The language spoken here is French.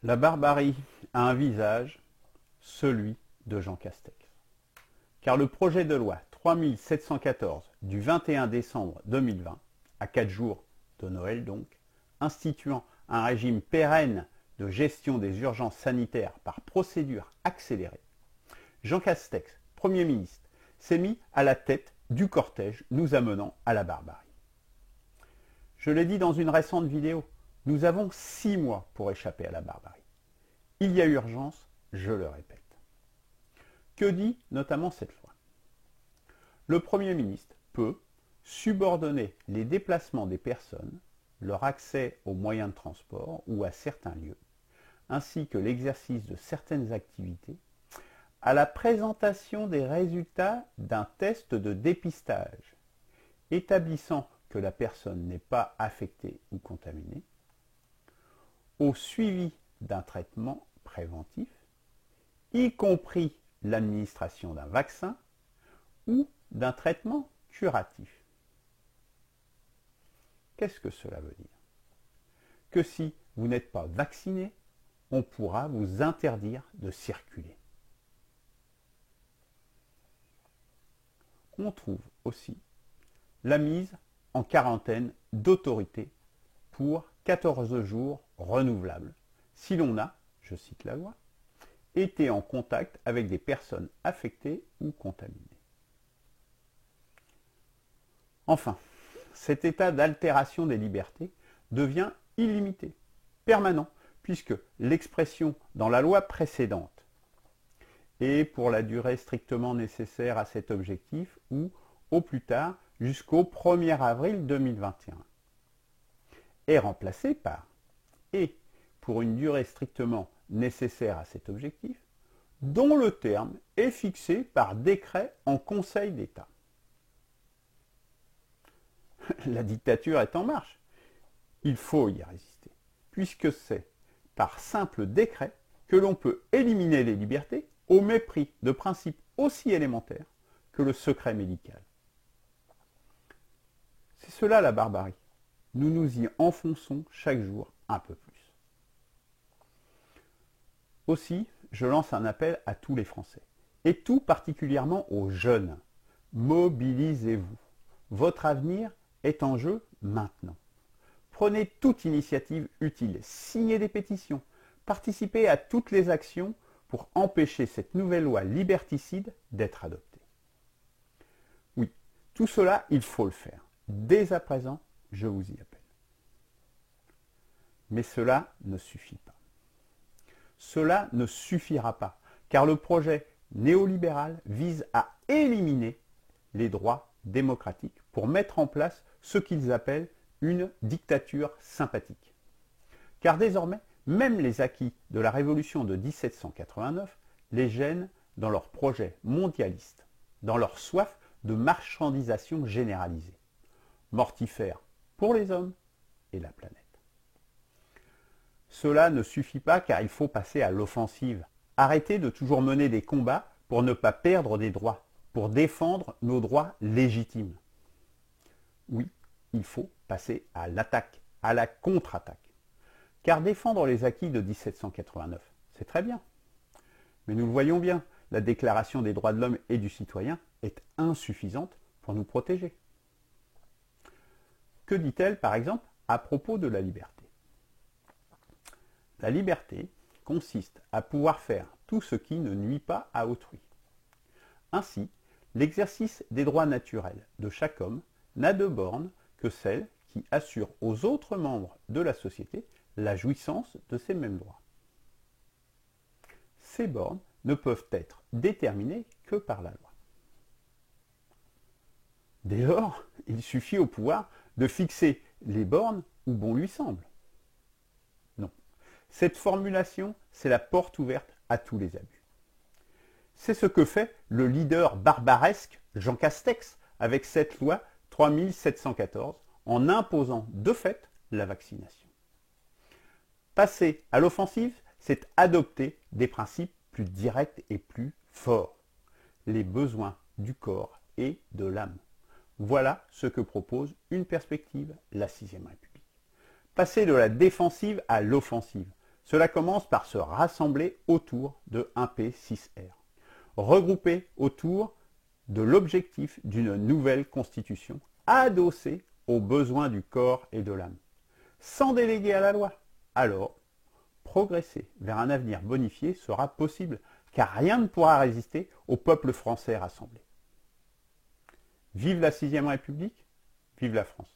La barbarie a un visage, celui de Jean Castex. Car le projet de loi 3714 du 21 décembre 2020, à 4 jours de Noël donc, instituant un régime pérenne de gestion des urgences sanitaires par procédure accélérée, Jean Castex, Premier ministre, s'est mis à la tête du cortège nous amenant à la barbarie. Je l'ai dit dans une récente vidéo, nous avons 6 mois pour échapper à la barbarie. Il y a urgence, je le répète. Que dit notamment cette loi? Le Premier ministre peut subordonner les déplacements des personnes, leur accès aux moyens de transport ou à certains lieux, ainsi que l'exercice de certaines activités, à la présentation des résultats d'un test de dépistage, établissant que la personne n'est pas affectée ou contaminée, au suivi d'un traitement préventif, y compris l'administration d'un vaccin ou d'un traitement curatif. Qu'est-ce que cela veut dire? Que si vous n'êtes pas vacciné, on pourra vous interdire de circuler. On trouve aussi la mise en quarantaine d'autorité pour 14 jours renouvelables, si l'on a, je cite la loi, été en contact avec des personnes affectées ou contaminées. Enfin, cet état d'altération des libertés devient illimité, permanent, puisque l'expression dans la loi précédente est pour la durée strictement nécessaire à cet objectif ou, au plus tard, jusqu'au 1er avril 2021, est remplacée par « et pour une durée strictement nécessaire à cet objectif, dont le terme est fixé par décret en Conseil d'État ». La dictature est en marche. Il faut y résister, puisque c'est par simple décret que l'on peut éliminer les libertés au mépris de principes aussi élémentaires que le secret médical. C'est cela la barbarie. Nous nous y enfonçons chaque jour un peu plus. Aussi, je lance un appel à tous les Français, et tout particulièrement aux jeunes. Mobilisez-vous. Votre avenir est en jeu maintenant. Prenez toute initiative utile, signez des pétitions, participez à toutes les actions pour empêcher cette nouvelle loi liberticide d'être adoptée. Oui, tout cela, il faut le faire. Dès à présent, je vous y appelle. Mais cela ne suffit pas. Cela ne suffira pas, car le projet néolibéral vise à éliminer les droits démocratiques pour mettre en place ce qu'ils appellent une dictature sympathique. Car désormais, même les acquis de la révolution de 1789 les gênent dans leur projet mondialiste, dans leur soif de marchandisation généralisée, mortifère pour les hommes et la planète. Cela ne suffit pas car il faut passer à l'offensive. Arrêter de toujours mener des combats pour ne pas perdre des droits, pour défendre nos droits légitimes. Oui, il faut passer à l'attaque, à la contre-attaque. Car défendre les acquis de 1789, c'est très bien. Mais nous le voyons bien, la Déclaration des droits de l'homme et du citoyen est insuffisante pour nous protéger. Que dit-elle, par exemple, à propos de la liberté? La liberté consiste à pouvoir faire tout ce qui ne nuit pas à autrui. Ainsi, l'exercice des droits naturels de chaque homme n'a de borne que celle qui assure aux autres membres de la société la jouissance de ces mêmes droits. Ces bornes ne peuvent être déterminées que par la loi. Dès lors, il suffit au pouvoir de fixer les bornes où bon lui semble. Non. Cette formulation, c'est la porte ouverte à tous les abus. C'est ce que fait le leader barbaresque Jean Castex avec cette loi 3714 en imposant de fait la vaccination. Passer à l'offensive, c'est adopter des principes plus directs et plus forts. Les besoins du corps et de l'âme. Voilà ce que propose une perspective, la 6ème République. Passer de la défensive à l'offensive, Cela commence par se rassembler autour de 1P6R, regroupés autour de l'objectif d'une nouvelle constitution, adossée aux besoins du corps et de l'âme, sans déléguer à la loi. Alors, progresser vers un avenir bonifié sera possible, car rien ne pourra résister au peuple français rassemblé. Vive la 6ème République, vive la France.